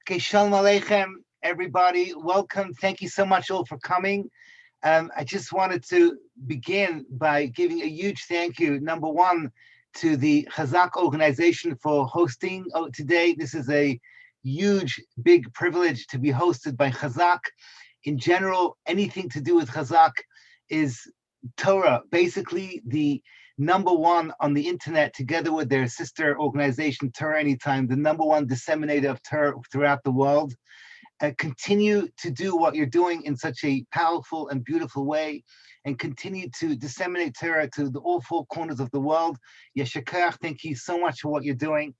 Okay, Shalom Aleichem, everybody. Welcome. Thank you so much all for coming. I just wanted to begin by giving a huge thank you, number one, to the Chazak organization for hosting today. This is a huge, big privilege to be hosted by Chazak. In general, anything to do with Chazak is Torah, basically the number one on the internet, together with their sister organization, Torah Anytime, the number one disseminator of Torah throughout the world. Continue to do what you're doing in such a powerful and beautiful way, and continue to disseminate Torah to all four corners of the world. Yeshakach, thank you so much for what you're doing.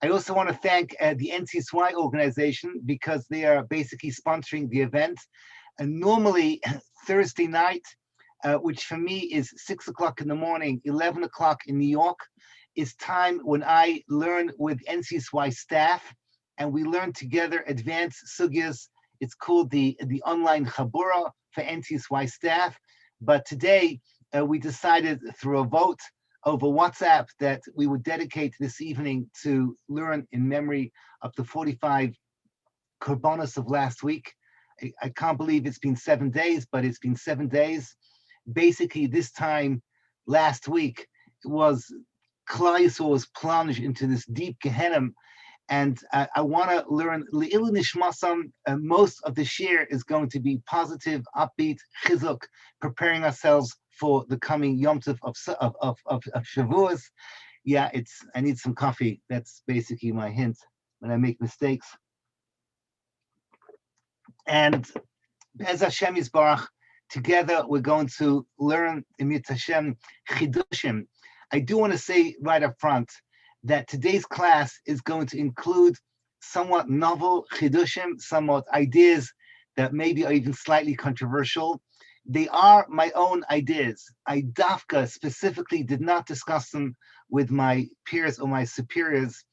I also want to thank the NCSY organization, because they are basically sponsoring the event. And normally Thursday night, which for me is 6 o'clock in the morning, 11 o'clock in New York, is time when I learn with NCSY staff, and we learn together advanced sugyas. It's called the online Chabura for NCSY staff. But today we decided through a vote over WhatsApp that we would dedicate this evening to learn in memory of the 45 korbanos of last week. I can't believe it's been 7 days, but it's been 7 days. Basically, this time last week, it was Klal Yisrael was plunged into this deep Gehenna, and I want to learn Le'ilu Nishmasam. Most of the shir is going to be positive, upbeat, chizuk, preparing ourselves for the coming Yom Tov of Shavuos. Yeah, I need some coffee. That's basically my hint when I make mistakes. And Be'ez Hashem Yisbarach, together we're going to learn Emit Hashem kedoshim. I do want to say right up front that today's class is going to include somewhat novel kedoshim, somewhat ideas that maybe are even slightly controversial. They are my own ideas. I dafka specifically did not discuss them with my peers or my superiors,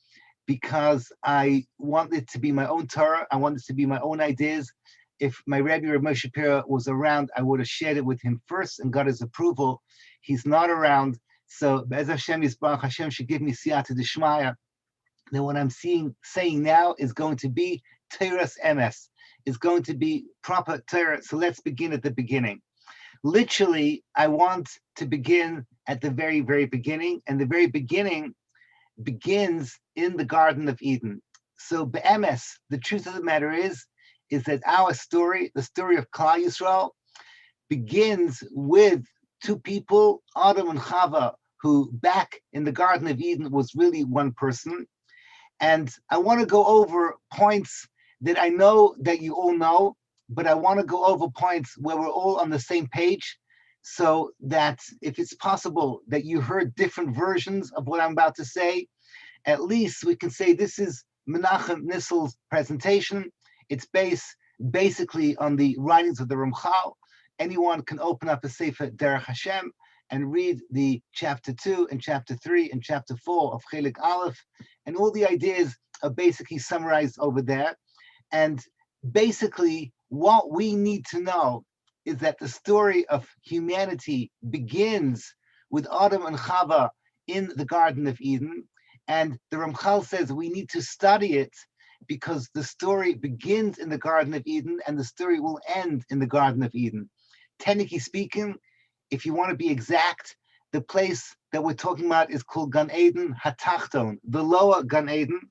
because I want it to be my own Torah. I want it to be my own ideas. If my Rebbe Rav Moshe Shapiro was around, I would have shared it with him first and got his approval. He's not around, so Be'ez Hashem Yisbarach, Hashem should give me siyata d'shmaya. Then what I'm saying now is going to be Torah's emes. It's going to be proper Torah. So let's begin at the beginning. Literally, I want to begin at the very, very beginning, and the very beginning begins in the Garden of Eden. So be'emes, the truth of the matter is that our story, the story of Klal Yisrael, begins with two people, Adam and Haba, who back in the Garden of Eden was really one person. And I want to go over points that I know that you all know, but I want to go over points where we're all on the same page, so that if it's possible that you heard different versions of what I'm about to say, at least we can say this is Menachem Nissel's presentation. It's based basically on the writings of the Ramchal. Anyone can open up a Sefer Derech Hashem and read the chapter 2 and chapter 3 and chapter 4 of Chelik Aleph, and all the ideas are basically summarized over there. And basically, what we need to know is that the story of humanity begins with Adam and Chava in the Garden of Eden, and the Ramchal says we need to study it, because the story begins in the Garden of Eden and the story will end in the Garden of Eden. Technically speaking, if you want to be exact, the place that we're talking about is called Gan Eden Hatachton, the lower Gan Eden.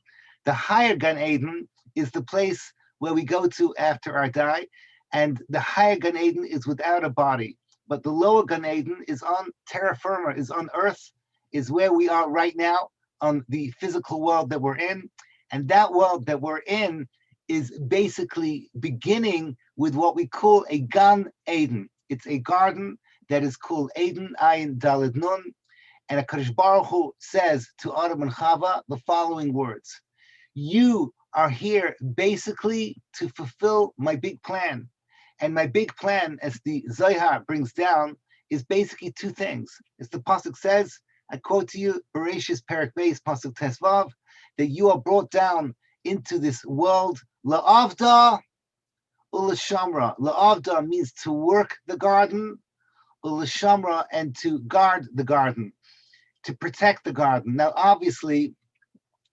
The higher Gan Eden is the place where we go to after our die, and the higher Gan Eden is without a body. But the lower Gan Eden is on terra firma, is on earth, is where we are right now, on the physical world that we're in. And that world that we're in is basically beginning with what we call a Gan Eden. It's a garden that is called Eden Ayin Daled Nun. And HaKadosh Baruch Hu says to Adam and Chava the following words: you are here basically to fulfill my big plan. And my big plan, as the Zohar brings down, is basically two things. As the Pasuk says, I quote to you, Bereshis Perek Beis, Pasuk Tesvav, that you are brought down into this world, la'avda u'lashamra. La'avda means to work the garden, u'lashamra, and to guard the garden, to protect the garden. Now, obviously,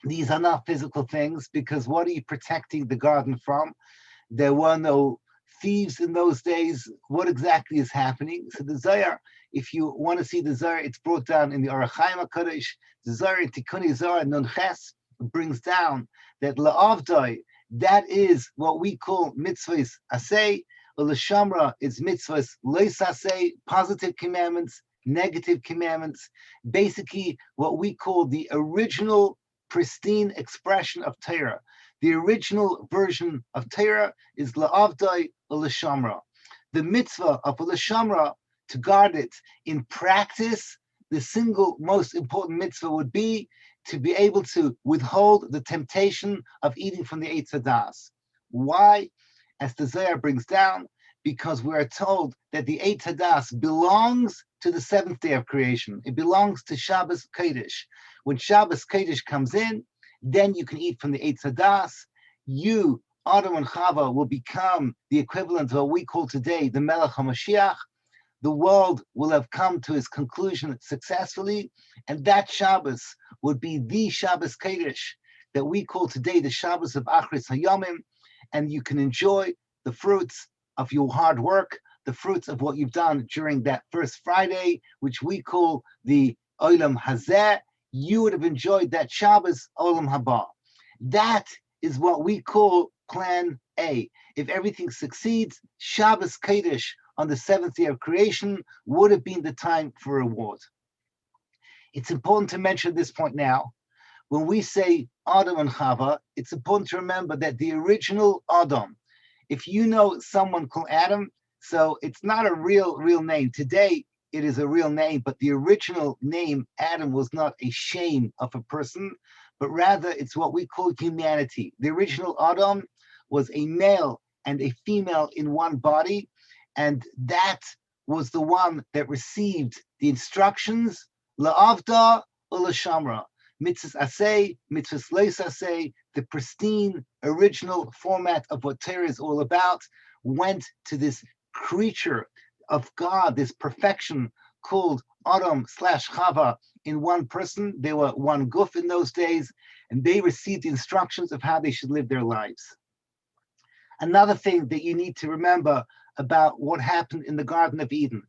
These are not physical things, because what are you protecting the garden from? There were no thieves in those days. What exactly is happening? So the Zohar, if you want to see the Zohar, it's brought down in the Orach Chaim HaKadosh. The Zohar in Tikkuni Zohar Nun Ches brings down that La'avdai, that is what we call mitzvahs asay. L'shamra is mitzvahs leis asay, positive commandments, negative commandments. Basically, what we call the original pristine expression of Torah. The original version of Torah is la'avdai l'shamra. The mitzvah of l'shamra, to guard it. In practice, the single most important mitzvah would be to be able to withhold the temptation of eating from the Eitz Hadas. Why? As the Zohar brings down, because we are told that the Eitz Hadas belongs to the seventh day of creation. It belongs to Shabbos Kodesh. When Shabbos Kodesh comes in, then you can eat from the Eitz Hadas. You, Adam and Haba, will become the equivalent of what we call today the Melech HaMashiach. The world will have come to its conclusion successfully, and that Shabbos would be the Shabbos Kodesh that we call today the Shabbos of Achris Hayomim, and you can enjoy the fruits of your hard work, the fruits of what you've done during that first Friday, which we call the Olam Hazeh. You would have enjoyed that Shabbos Olam Haba. That is what we call Plan A. If everything succeeds, Shabbos Kodesh on the seventh day of creation would have been the time for reward. It's important to mention this point now. When we say Adam and Chava, it's important to remember that the original Adam, if you know someone called Adam, so it's not a real name. Today, it is a real name, but the original name, Adam, was not a shame of a person, but rather it's what we call humanity. The original Adam was a male and a female in one body, and that was the one that received the instructions, la'avda or la'shamra, mitzvahs asay, mitzvahs leis asay, the pristine original format of what Torah is all about, went to this creature of God, this perfection called Adam/Chava in one person. They were one guf in those days, and they received the instructions of how they should live their lives. Another thing that you need to remember about what happened in the Garden of Eden.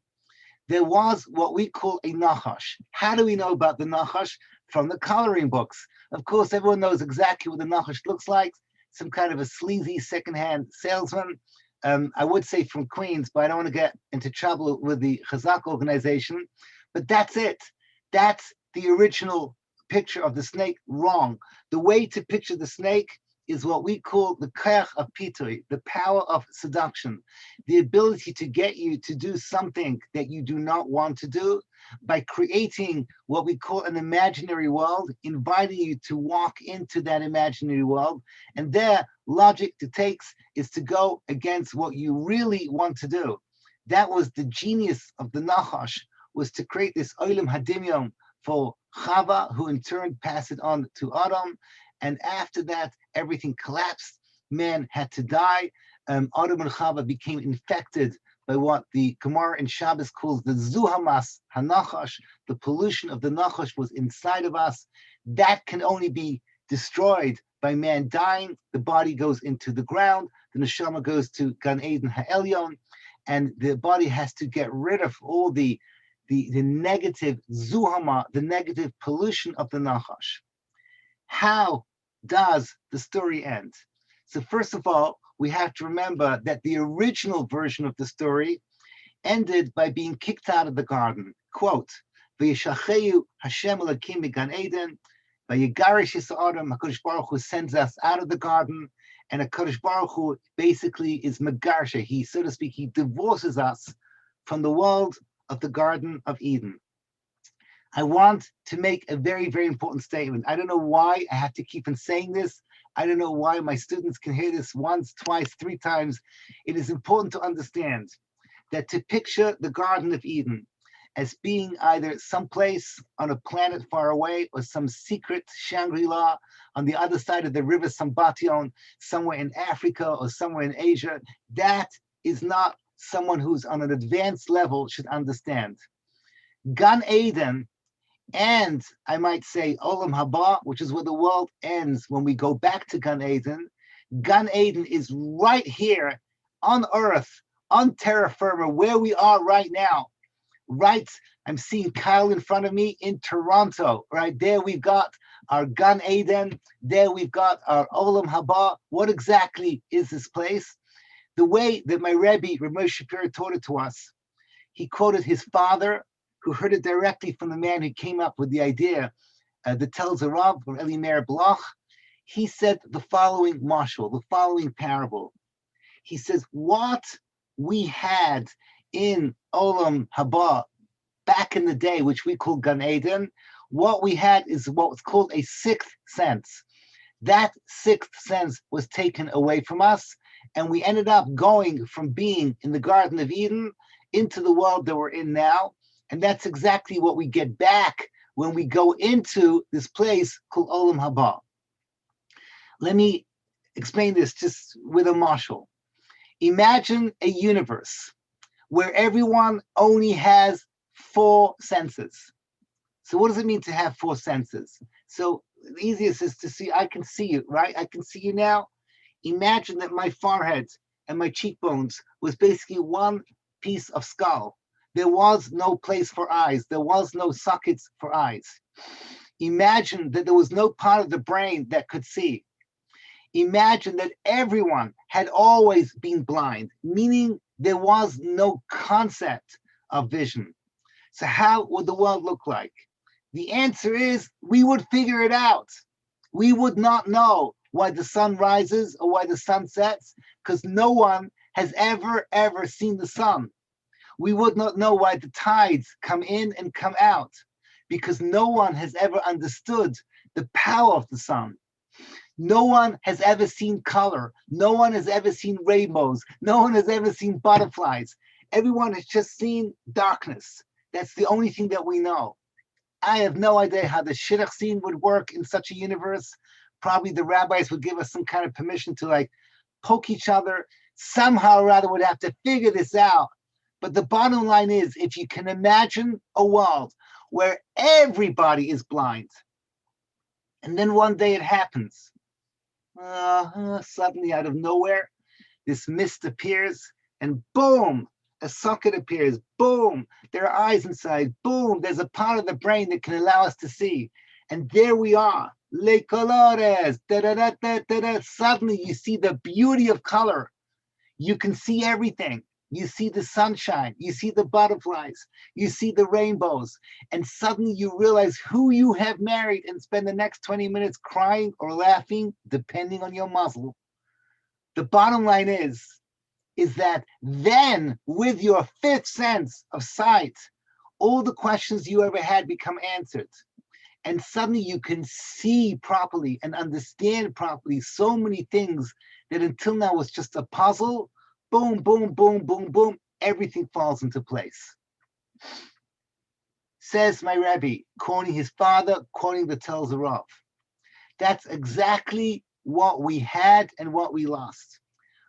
There was what we call a nachash. How do we know about the nachash? From the coloring books. Of course, everyone knows exactly what the nachash looks like. Some kind of a sleazy secondhand salesman. I would say from Queens, but I don't want to get into trouble with the Chazak organization. But that's it. That's the original picture of the snake. Wrong. The way to picture the snake is what we call the koach of pitui, the power of seduction, the ability to get you to do something that you do not want to do by creating what we call an imaginary world, inviting you to walk into that imaginary world. And their logic it takes is to go against what you really want to do. That was the genius of the Nachash, was to create this Olam Hadimyon for Chava, who in turn passed it on to Adam. And after that, everything collapsed. Man had to die. Adam and Chava became infected by what the Gemara in Shabbos calls the Zuhamas HaNachash. The pollution of the Nachash was inside of us. That can only be destroyed by man dying. The body goes into the ground. The neshama goes to Gan Eden HaElyon. And the body has to get rid of all the negative Zuhama, the negative pollution of the Nachash. How does the story end? So first of all, we have to remember that the original version of the story ended by being kicked out of the garden. Quote, V'yishacheyu Hashem Elokim migan Eden, v'yigarish Yisrael, HaKadosh Baruch Hu sends us out of the garden, and HaKadosh Baruch Hu basically is megarsha. He, so to speak, he divorces us from the world of the Garden of Eden. I want to make a very, very important statement. I don't know why I have to keep on saying this. I don't know why my students can hear this once, twice, three times. It is important to understand that to picture the Garden of Eden as being either someplace on a planet far away or some secret Shangri-La on the other side of the river Sambation, somewhere in Africa or somewhere in Asia, that is not someone who's on an advanced level should understand. Gan Eden and I might say Olam Haba, which is where the world ends when we go back to Gan Eden. Gan Eden is right here on earth, on terra firma, where we are right now. Right, I'm seeing Kyle in front of me in Toronto. Right there, we've got our Gan Eden. There, we've got our Olam Haba. What exactly is this place? The way that my Rebbe, Ramesh Shapiro, taught it to us, he quoted his father, who heard it directly from the man who came up with the idea, the tells a Rav, or Eli Meir Bloch. He said the following mashal, the following parable. He says, what we had in Olam Haba back in the day, which we call Gan Eden, what we had is what's called a sixth sense. That sixth sense was taken away from us, and we ended up going from being in the Garden of Eden into the world that we're in now. And that's exactly what we get back when we go into this place called Olam Haba. Let me explain this just with a mashal. Imagine a universe where everyone only has 4 senses. So what does it mean to have 4 senses? So the easiest is to see, I can see you, right? I can see you now. Imagine that my forehead and my cheekbones was basically one piece of skull. There was no place for eyes. There was no sockets for eyes. Imagine that there was no part of the brain that could see. Imagine that everyone had always been blind, meaning there was no concept of vision. So how would the world look like? The answer is we would figure it out. We would not know why the sun rises or why the sun sets, because no one has ever seen the sun. We would not know why the tides come in and come out, because no one has ever understood the power of the sun. No one has ever seen color. No one has ever seen rainbows. No one has ever seen butterflies. Everyone has just seen darkness. That's the only thing that we know. I have no idea how the shidduch scene would work in such a universe. Probably the rabbis would give us some kind of permission to like poke each other. Somehow or other would have to figure this out. But the bottom line is, if you can imagine a world where everybody is blind, and then one day it happens, suddenly out of nowhere, this mist appears, and boom, a socket appears. Boom, there are eyes inside. Boom, there's a part of the brain that can allow us to see. And there we are. Le colores. Da, da, da, da, da, da. Suddenly you see the beauty of color. You can see everything. You see the sunshine. You see the butterflies. You see the rainbows. And suddenly you realize who you have married and spend the next 20 minutes crying or laughing, depending on your muzzle. The bottom line is that then with your 5th sense of sight, all the questions you ever had become answered. And suddenly you can see properly and understand properly so many things that until now was just a puzzle. Boom, boom, boom, boom, boom. Everything falls into place. Says my Rebbe, quoting his father, quoting the Tells of Rav. That's exactly what we had and what we lost.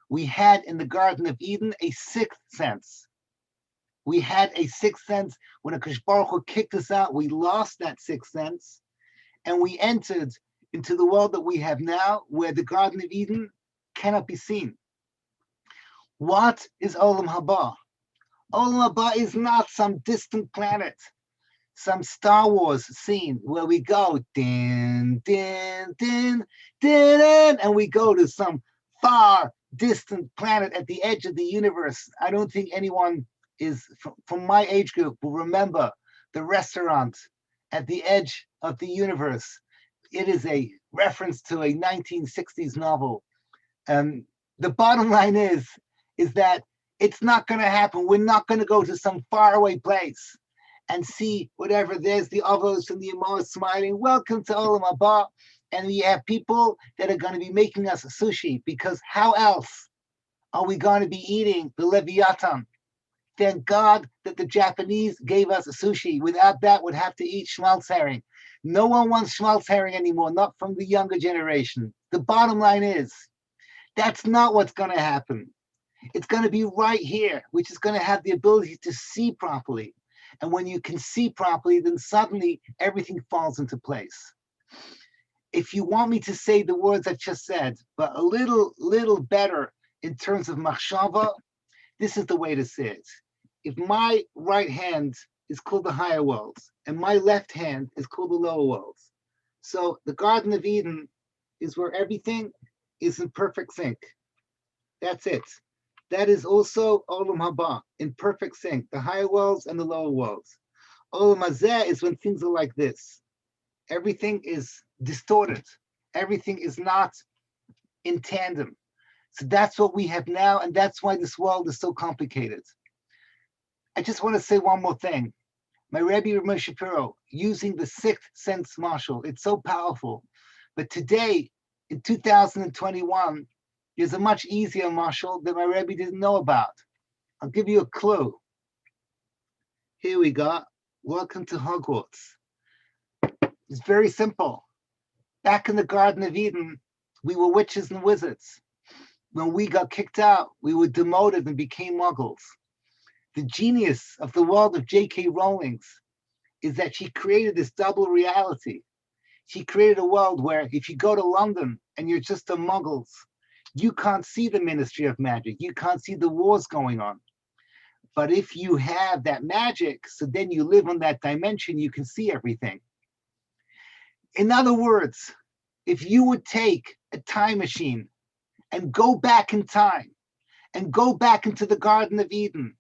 We had in the Garden of Eden a 6th sense. We had a 6th sense. When Akash Baruch Hu kicked us out, we lost that 6th sense. And we entered into the world that we have now, where the Garden of Eden cannot be seen. What is Olam Haba? Olam Haba is not some distant planet, some Star Wars scene where we go, din, din, din, din, din, and we go to some far distant planet at the edge of the universe. I don't think anyone is from my age group will remember the restaurant at the edge of the universe. It is a reference to a 1960s novel. The bottom line is that it's not going to happen. We're not going to go to some faraway place and see whatever. There's the Avos and the Amos smiling, welcome to Olam Haba. And we have people that are going to be making us sushi, because how else are we going to be eating the Leviathan? Thank God that the Japanese gave us sushi. Without that, we'd have to eat schmaltz herring. No one wants schmaltz herring anymore, not from the younger generation. The bottom line is, that's not what's going to happen. It's going to be right here, which is going to have the ability to see properly. And when you can see properly, then suddenly everything falls into place. If you want me to say the words I just said, but a little better in terms of machshava, this is the way to say it. If my right hand is called the higher worlds, and my left hand is called the lower worlds, so the Garden of Eden is where everything is in perfect sync. That's it. That is also Olam Haba, in perfect sync, the higher worlds and the lower worlds. Olam Hazeh is when things are like this. Everything is distorted. Everything is not in tandem. So that's what we have now, and that's why this world is so complicated. I just want to say one more thing. My Rebbe Ramesh Shapiro, using the sixth sense marshal, it's so powerful. But today, in 2021, there's a much easier marshal that my Rebbe didn't know about. I'll give you a clue. Here we go. Welcome to Hogwarts. It's very simple. Back in the Garden of Eden, we were witches and wizards. When we got kicked out, we were demoted and became muggles. The genius of the world of J.K. Rowling's is that she created this double reality. She created a world where if you go to London and you're just a muggles, you can't see the Ministry of Magic. You can't see the wars going on. But if you have that magic, so then you live on that dimension, you can see everything. In other words, if you would take a time machine and go back in time and go back into the Garden of Eden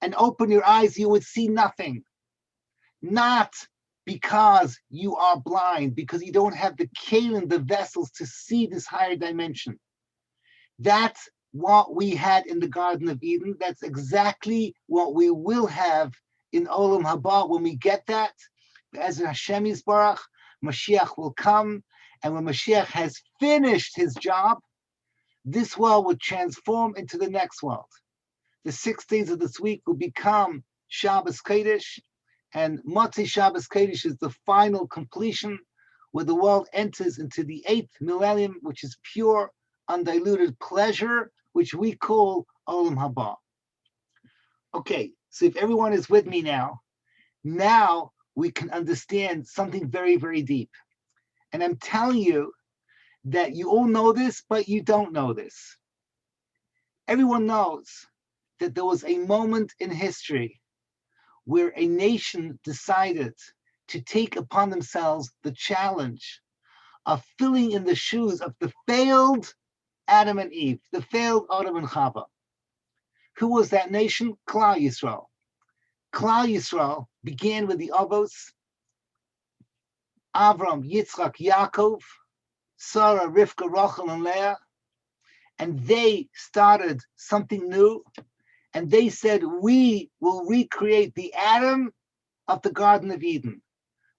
and open your eyes, you would see nothing. Not because you are blind, because you don't have the kalim, the vessels to see this higher dimension. That's what we had in the Garden of Eden. That's exactly what we will have in Olam Haba. When we get that, as Hashem Yisbarach, Mashiach will come, and when Mashiach has finished his job, this world will transform into the next world. The 6 days of this week will become Shabbos Kodesh, and Motzei Shabbos Kodesh is the final completion, where the world enters into the 8th millennium, which is pure, undiluted pleasure, which we call Olam Haba. Okay, so if everyone is with me now we can understand something very, very deep. And I'm telling you that you all know this, but you don't know this. Everyone knows that there was a moment in history where a nation decided to take upon themselves the challenge of filling in the shoes of the failed Adam and Eve, the failed Olam and Haba. Who was that nation? Klal Yisrael. Klal Yisrael began with the Avos, Avram, Yitzchak, Yaakov, Sarah, Rivka, Rachel, and Leah, and they started something new, and they said, we will recreate the Adam of the Garden of Eden.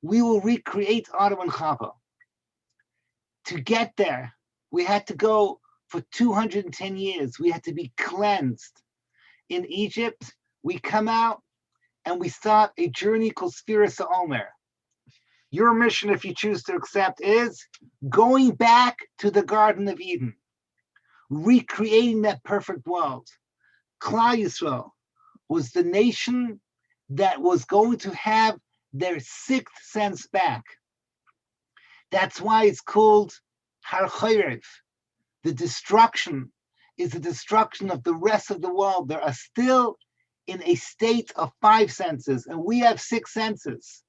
We will recreate Adam and Haba. To get there, we had to go for 210 years. We had to be cleansed. In Egypt, we come out and we start a journey called Sfiras HaOmer. Your mission, if you choose to accept, is going back to the Garden of Eden, recreating that perfect world. Klal Yisrael was the nation that was going to have their 6th sense back. That's why it's called Har Chorev. The destruction is the destruction of the rest of the world. They are still in a state of 5 senses, and we have 6 senses.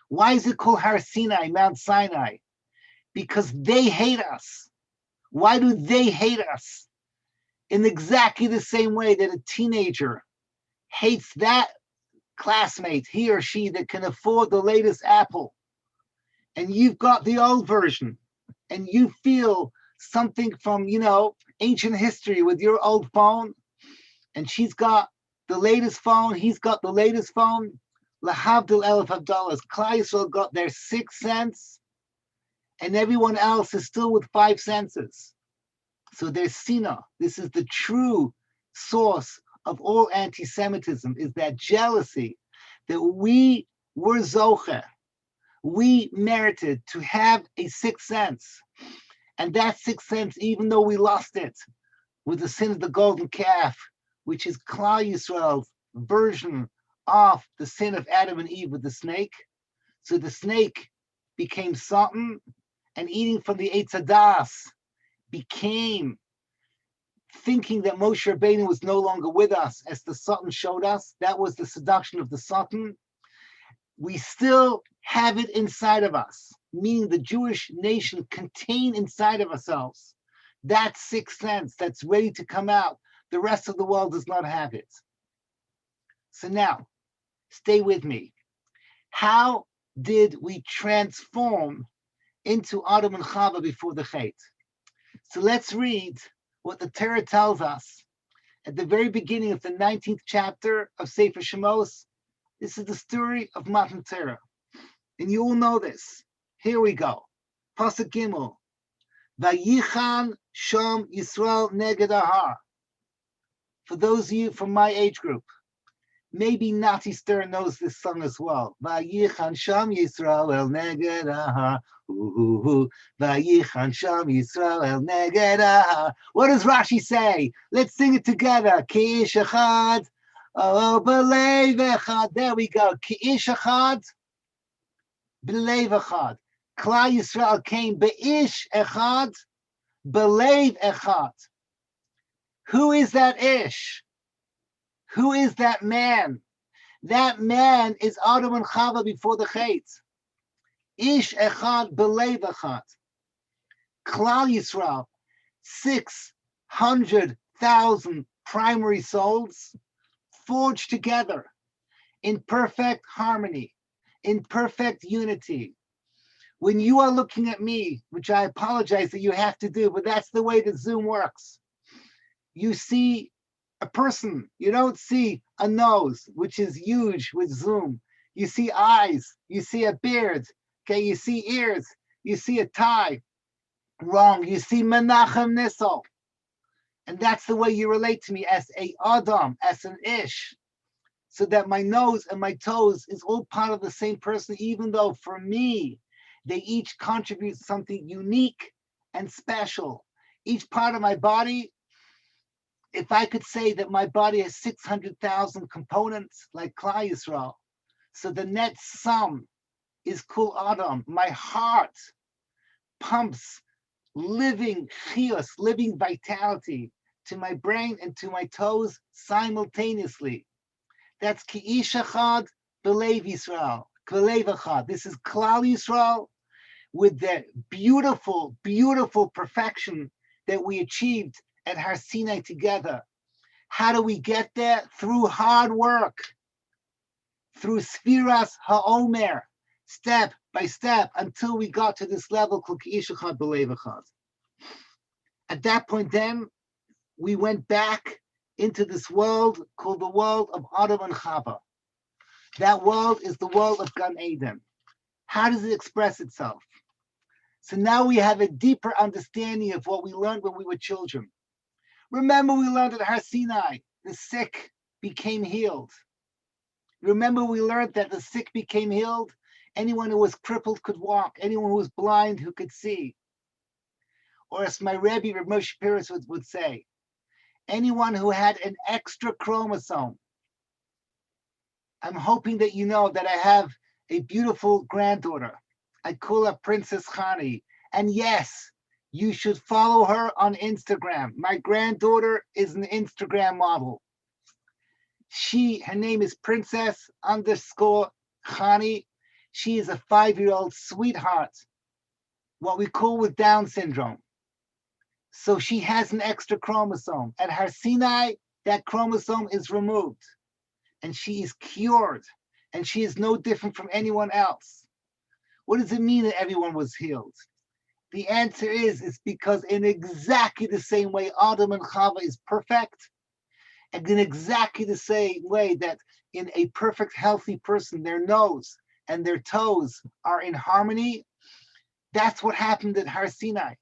Why is it called Har Sinai, Mount Sinai? Because they hate us. Why do they hate us? In exactly the same way that a teenager hates that classmate, he or she, that can afford the latest Apple, and you've got the old version, and you feel something from, ancient history with your old phone, and she's got the latest phone, he's got the latest phone. Lahavdil elef havdalas. Klal Yisrael got their 6th sense, and everyone else is still with 5 senses. So there's Sina. This is the true source of all anti-Semitism, is that jealousy that we were zoche. We merited to have a 6th sense. And that 6th sense, even though we lost it with the sin of the golden calf, which is Klal Yisrael's version of the sin of Adam and Eve with the snake. So the snake became Satan, and eating from the Echad became thinking that Moshe Rabbeinu was no longer with us, as the Satan showed us. That was the seduction of the Satan. We still have it inside of us, meaning the Jewish nation contained inside of ourselves that sixth sense that's ready to come out. The rest of the world does not have it. So now, stay with me. How did we transform into Adam and Haba before the Chet? So let's read what the Torah tells us at the very beginning of the 19th chapter of Sefer Shemos. This is the story of Matan Torah, and you all know this. Here we go. Pasuk Gimel. Vayichan Sham Yisrael Neged Ahar. For those of you from my age group, maybe Nati Stern knows this song as well. Vayichan Sham Yisrael El Neged Ahar. Vayichan Sham Yisrael El Neged Ahar. What does Rashi say? Let's sing it together. Ki ish echad. Oh, belev echad. There we go. Ki ish echad. Belev echad. Klal Yisrael came beish echad. Belev echad. Who is that ish? Who is that man? That man is Adam and Chava before the Chet. Ish echad belev echad. Klal Yisrael, 600,000 primary souls forged together in perfect harmony, in perfect unity. When you are looking at me, which I apologize that you have to do, but that's the way that Zoom works. You see a person, you don't see a nose, which is huge with Zoom. You see eyes, you see a beard, okay, you see ears, you see a tie. Wrong, you see Menachem Nissel. And that's the way you relate to me, as a Adam, as an Ish. So that my nose and my toes is all part of the same person, even though for me, they each contribute something unique and special. Each part of my body, if I could say that my body has 600,000 components like Klal Yisrael, so the net sum is Kul Adam. My heart pumps living chiyus, living vitality to my brain and to my toes simultaneously. That's Ki ish echad belev Yisrael. This is Klal Yisrael with the beautiful, beautiful perfection that we achieved at SInai together. How do we get there? Through hard work, through Sfiras HaOmer, step by step, until we got to this level called Ki ish echad belev echad. At that point then, we went back into this world called the world of Adam and Haba. That world is the world of Gan Eden. How does it express itself? So now we have a deeper understanding of what we learned when we were children. Remember, we learned at SInai, the sick became healed. Remember, we learned that the sick became healed. Anyone who was crippled could walk. Anyone who was blind who could see. Or as my Rebbe, Reb Moshe Peretz would say, anyone who had an extra chromosome. I'm hoping that you know that I have a beautiful granddaughter. I call her Princess Khani. And yes, you should follow her on Instagram. My granddaughter is an Instagram model. Her name is Princess_Khani. She is a 5-year-old sweetheart, what we call with Down syndrome. So she has an extra chromosome. At SInai, that chromosome is removed. And she is cured, and she is no different from anyone else. What does it mean that everyone was healed? The answer is it's because in exactly the same way Adam and Chava is perfect, and in exactly the same way that in a perfect, healthy person, their nose and their toes are in harmony, that's what happened at SInai.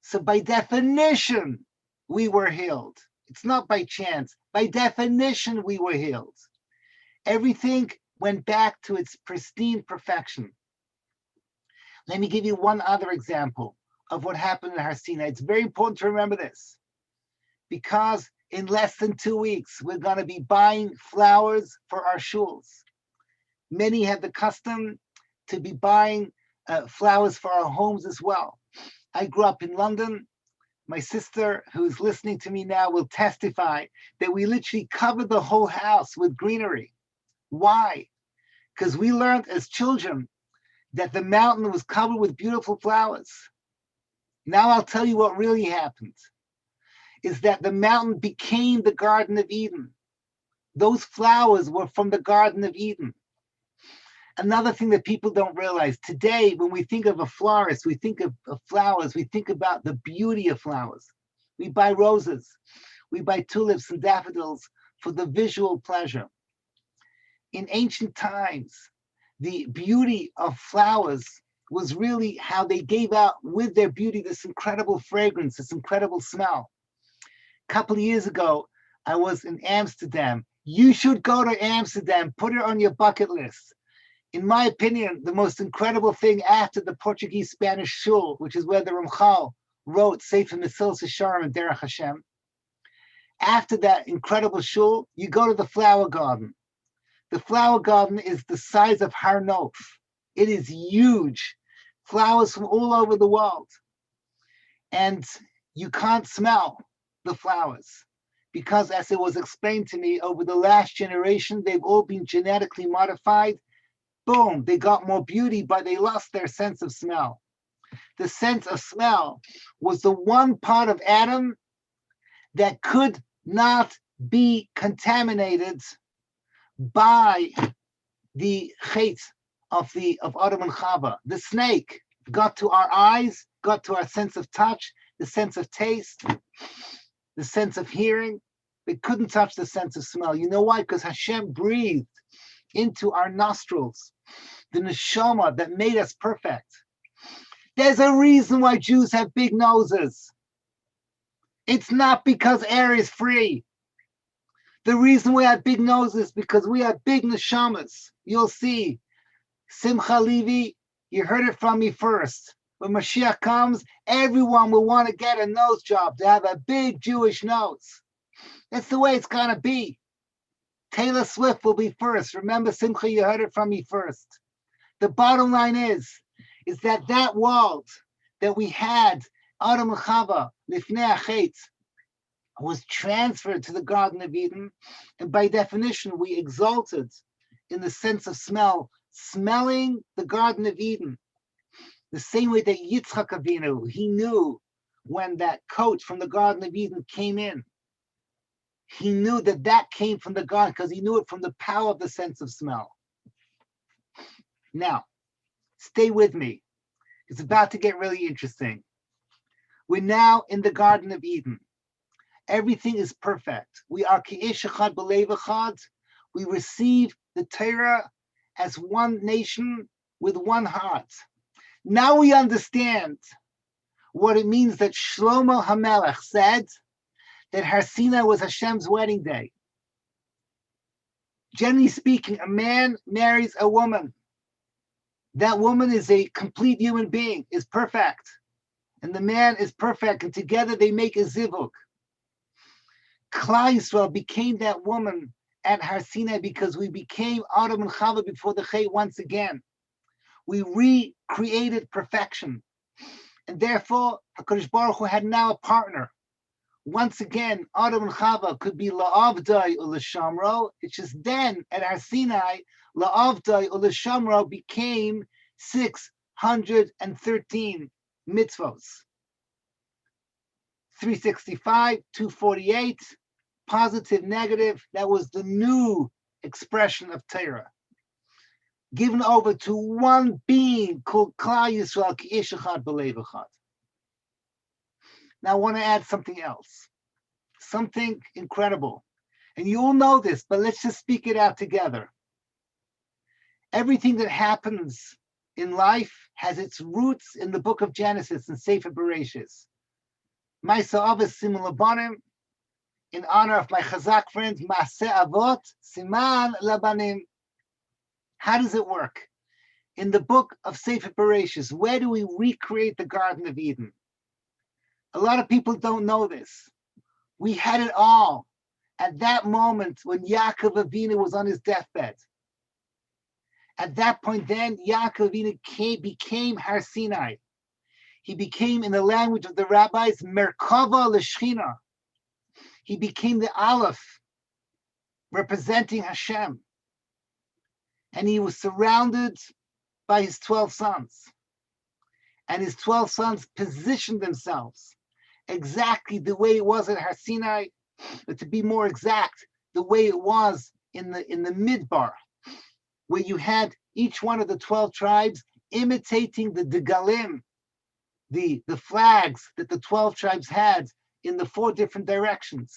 So by definition, we were healed. It's not by chance. By definition, we were healed. Everything went back to its pristine perfection. Let me give you one other example of what happened in SInai. It's very important to remember this, because in less than 2 weeks, we're going to be buying flowers for our shuls. Many have the custom to be buying flowers for our homes as well. I grew up in London. My sister, who's listening to me now, will testify that we literally covered the whole house with greenery. Why? Because we learned as children that the mountain was covered with beautiful flowers. Now I'll tell you what really happened, is that the mountain became the Garden of Eden. Those flowers were from the Garden of Eden. Another thing that people don't realize, today, when we think of a florist, we think of flowers, we think about the beauty of flowers. We buy roses, we buy tulips and daffodils for the visual pleasure. In ancient times, the beauty of flowers was really how they gave out with their beauty this incredible fragrance, this incredible smell. A couple of years ago, I was in Amsterdam. You should go to Amsterdam, put it on your bucket list. In my opinion, the most incredible thing after the Portuguese-Spanish shul, which is where the Ramchal wrote Sefer Mesilas Yesharim and Derech Hashem. After that incredible shul, you go to the flower garden. The flower garden is the size of Har Nof. It is huge. Flowers from all over the world. And you can't smell the flowers because, as it was explained to me, over the last generation, they've all been genetically modified. Boom, they got more beauty, but they lost their sense of smell. The sense of smell was the one part of Adam that could not be contaminated by the chait of Adam and Haba. The snake got to our eyes, got to our sense of touch, the sense of taste, the sense of hearing. They couldn't touch the sense of smell. You know why? Because Hashem breathed into our nostrils the neshama that made us perfect. There's a reason why Jews have big noses. It's not because air is free. The reason we have big noses is because we have big neshamas. You'll see. Simcha Levi, you heard it from me first. When Mashiach comes, everyone will want to get a nose job, to have a big Jewish nose. That's the way it's going to be. Taylor Swift will be first. Remember, Simcha, you heard it from me first. The bottom line is that world that we had, Adam and Chava, Lifnei HaChet, was transferred to the Garden of Eden, and by definition, we exalted in the sense of smell, smelling the Garden of Eden. The same way that Yitzchak Avinu, he knew when that coat from the Garden of Eden came in. He knew that came from the garden because he knew it from the power of the sense of smell. Now, stay with me. It's about to get really interesting. We're now in the Garden of Eden. Everything is perfect. We are Ki'ish Echad B'Lev Echad. We receive the Torah as one nation with one heart. Now we understand what it means that Shlomo HaMelech said that Har Sinai was Hashem's wedding day. Generally speaking, a man marries a woman. That woman is a complete human being, is perfect. And the man is perfect, and together they make a zivug. Klal Yisrael became that woman at Har Sinai because we became Adam and Chava before the Chay once again. We recreated perfection. And therefore, HaKadosh Baruch Hu had now a partner. Once again, Adam and Chava could be La'avdai or L'Shamro. It's just then at Har Sinai, La'avdai or L'Shamro became 613 mitzvos. 365, 248, positive, negative. That was the new expression of Torah. Given over to one being called Klal Yisrael Ki'ish Echad B'Lev Echad. Now I want to add something else, something incredible. And you all know this, but let's just speak it out together. Everything that happens in life has its roots in the book of Genesis and Sefer Bereshis. Ma'aseh Avos Siman Labanim, in honor of my Chazak friend, Ma'aseh Avot Siman Labanim. How does it work? In the book of Sefer Bereshis, where do we recreate the Garden of Eden? A lot of people don't know this. We had it all at that moment when Yaakov Avinu was on his deathbed. At that point then, Yaakov Avinu became Har Sinai. He became, in the language of the rabbis, Merkava L'Shechina. He became the Aleph, representing Hashem. And he was surrounded by his 12 sons. And his 12 sons positioned themselves exactly the way it was at Har Sinai, but to be more exact, the way it was in the Midbar, where you had each one of the 12 tribes imitating the Degalim, the flags that the 12 tribes had in the 4 different directions.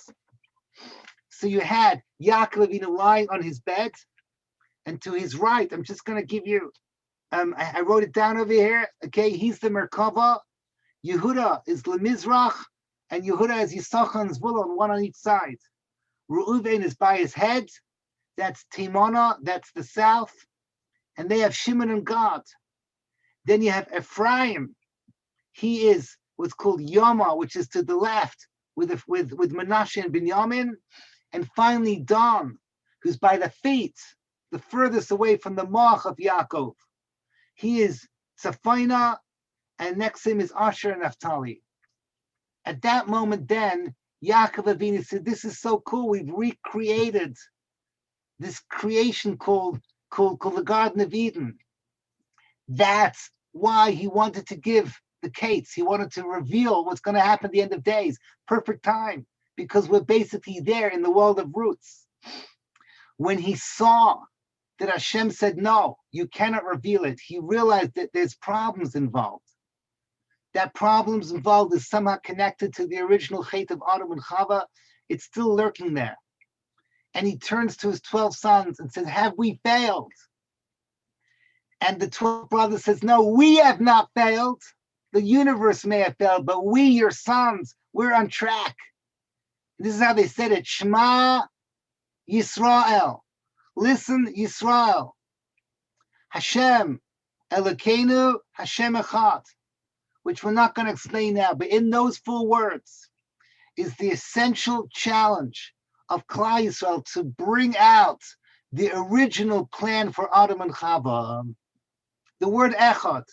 So you had Yaakov Avinu lying on his bed, and to his right, I'm just going to give you, I wrote it down over here. Okay, he's the Merkava. Yehuda is the Mizrach, and Yehuda is Yisachar and Zvulun, one on each side. Reuven is by his head. That's Timona, that's the south. And they have Shimon and Gad. Then you have Ephraim. He is what's called Yoma, which is to the left, with Menashe and Binyamin. And finally, Dan, who's by the feet, the furthest away from the Mach of Yaakov. He is Tzafina, and next to him is Asher and Naphtali. At that moment then, Yaakov Avinu said, this is so cool, we've recreated this creation called the Garden of Eden. That's why he wanted to give the Kates. He wanted to reveal what's going to happen at the end of days. Perfect time, because we're basically there in the world of roots. When he saw that Hashem said, no, you cannot reveal it, he realized that there's problems involved. That problems involved is somehow connected to the original Chet of Adam and Haba. It's still lurking there. And he turns to his 12 sons and says, have we failed? And the 12 brothers says, no, we have not failed. The universe may have failed, but we, your sons, we're on track. This is how they said it. Shema Yisrael. Listen, Yisrael. Hashem Elokeinu, Hashem Echad. Which we're not going to explain now, but in those 4 words is the essential challenge of Klal Yisrael to bring out the original plan for Adam and Haba. The word Echad,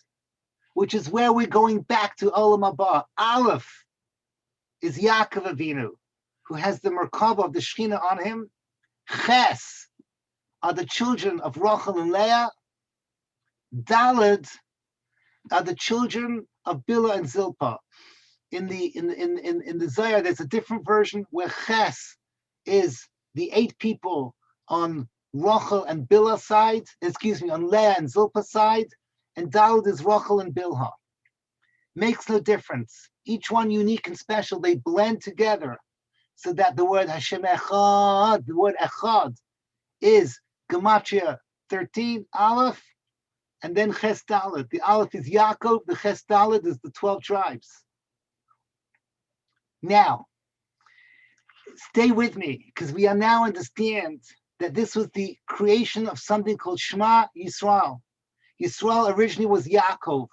which is where we're going back to Olam Haba. Aleph is Yaakov Avinu, who has the Merkava of the Shechina on him. Ches are the children of Rachel and Leah. Daled are the children of Bilhah and Zilpah. In the Zohar, there's a different version where Ches is the 8 people on Rachel and Bilhah side, on Leah and Zilpah side, and Daled is Rachel and Bilhah. Makes no difference. Each one unique and special. They blend together so that the word Hashem Echad, the word Echad, is Gematria 13, Aleph, and then Ches Dalet. The Aleph is Yaakov, the Ches Dalet is the 12 tribes. Now, stay with me, because we now understand that this was the creation of something called Shema Yisrael. Yisrael originally was Yaakov,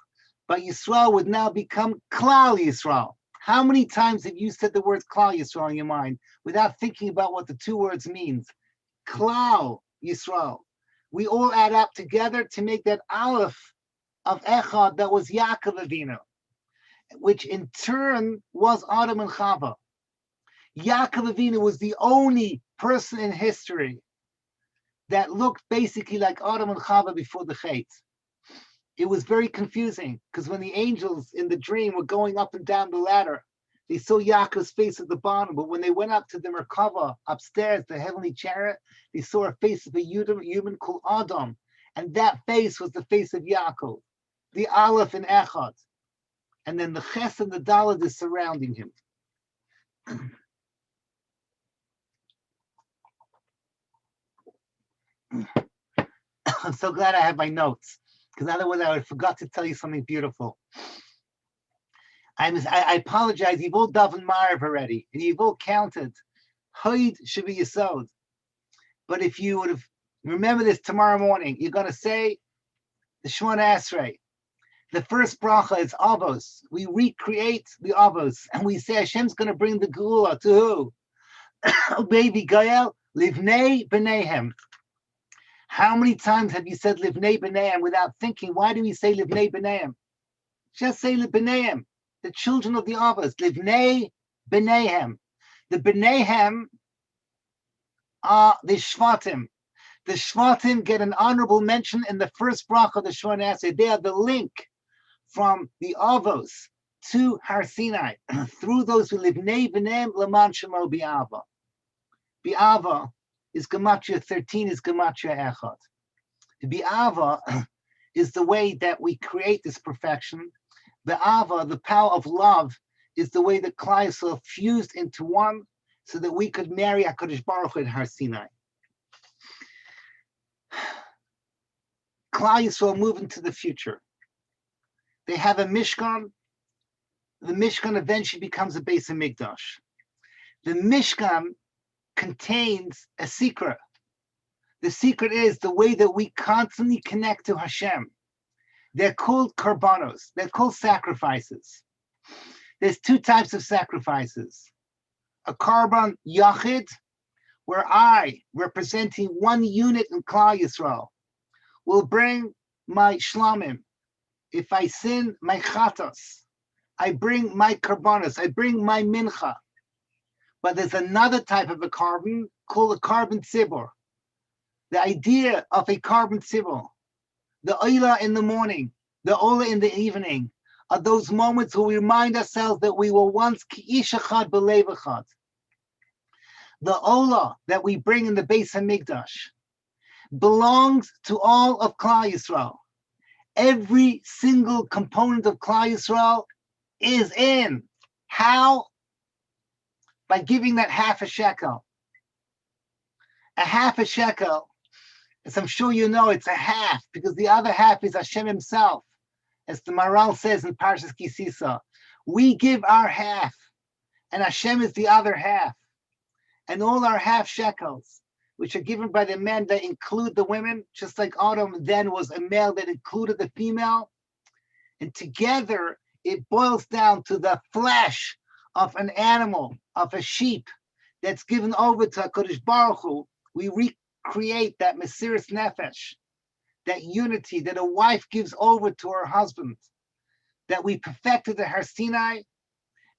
but Yisrael would now become Klal Yisrael. How many times have you said the word Klal Yisrael in your mind without thinking about what the 2 words means? Klal Yisrael. We all add up together to make that Aleph of Echad that was Yaakov Avinu, which in turn was Adam and Haba. Yaakov Avinu was the only person in history that looked basically like Adam and Haba before the Chet. It was very confusing because when the angels in the dream were going up and down the ladder, they saw Yaakov's face at the bottom, but when they went up to the Merkava upstairs, the heavenly chariot, they saw a face of a human called Adam, and that face was the face of Yaakov, the Aleph in Echad, and then the Ches and the Dalet is surrounding him. I'm so glad I have my notes, because otherwise I would forgot to tell you something beautiful. I apologize, you've all davened Ma'ariv already, and you've all counted. Hoid should be Yesod. But if you would have remember this tomorrow morning, you're going to say the Shemona Esrei. The first bracha is avos. We recreate the avos, and we say Hashem's going to bring the geula to who? Baby Gael, livnei b'neihem. How many times have you said livnei b'neihem without thinking? Why do we say livnei b'neihem? Just say b'neihem, the children of the avos. Livnei b'neihem. The b'neihem are the shvatim. The shvatim get an honorable mention in the first bracha of the Shemona Esrei. They are the link from the avos to Har Sinai through those who live nei b'neim l'man shemo bi'ava. Bi'ava is gematria 13, is gematria echad. Bi'ava is the way that we create this perfection. Bi'ava, the power of love, is the way that Klal Yisrael fused into one, so that we could marry HaKadosh Baruch Hu at Har Sinai. Klal Yisrael move into the future. They have a Mishkan. The Mishkan eventually becomes a Beis HaMikdash. The Mishkan contains a secret. The secret is the way that we constantly connect to Hashem. They're called karbanos. They're called sacrifices. There's two types of sacrifices. A karban yachid, where I, representing one unit in Klal Yisrael, will bring my shlamim. If I sin, my chatos. I bring my karbanos. I bring my mincha. But there's another type of a carbon called a carbon tzibur. The idea of a carbon tzibur, the oila in the morning, the ola in the evening, are those moments where we remind ourselves that we were once ki'ish echad b'lev echad. The ola that we bring in the Beis HaMikdash belongs to all of Klal Yisrael. Every single component of Klal Yisrael is in. How? By giving that half a shekel. A half a shekel, as I'm sure you know, it's a half, because the other half is Hashem himself. As the Meron says in Parshas Kisisa, we give our half, and Hashem is the other half. And all our half shekels, which are given by the men that include the women, just like Adam then was a male that included the female. And together, it boils down to the flesh of an animal, of a sheep, that's given over to HaKadosh Baruch Hu. We recreate that Mesiras Nefesh, that unity that a wife gives over to her husband, that we perfected at Har Sinai,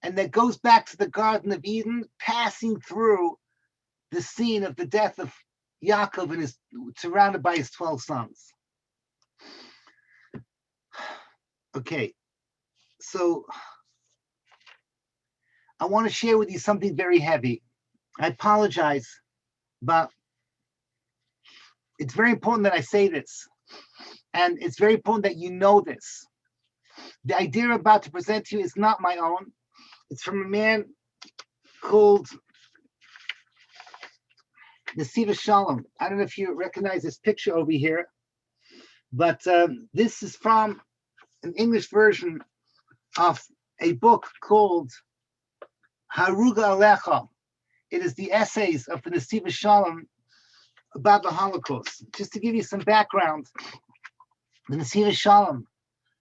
and that goes back to the Garden of Eden, passing through the scene of the death of Yaakov and is surrounded by his 12 sons. Okay, so I want to share with you something very heavy. I apologize, but it's very important that I say this. And it's very important that you know this. The idea I'm about to present to you is not my own. It's from a man called Nesiva Shalom. I don't know if you recognize this picture over here, but this is from an English version of a book called Haruga Alecha. It is the essays of the Nesiva Shalom about the Holocaust. Just to give you some background, the Nesiva Shalom,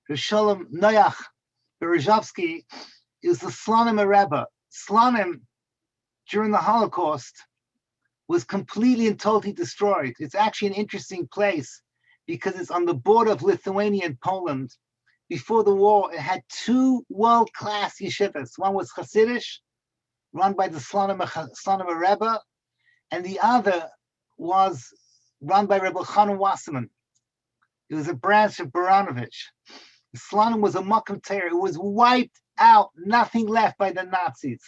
the Shalom Noach Berezhovsky, is the Slonim Rebbe. Slonim, during the Holocaust, was completely and totally destroyed. It's actually an interesting place because it's on the border of Lithuania and Poland. Before the war, it had two world-class yeshivas. One was Hasidish, run by the Slonim Rebbe, and the other was run by Rebbe Chanan Wasserman. It was a branch of Baranovich. The Slonim was a Makam Torah. It was wiped out, nothing left by the Nazis.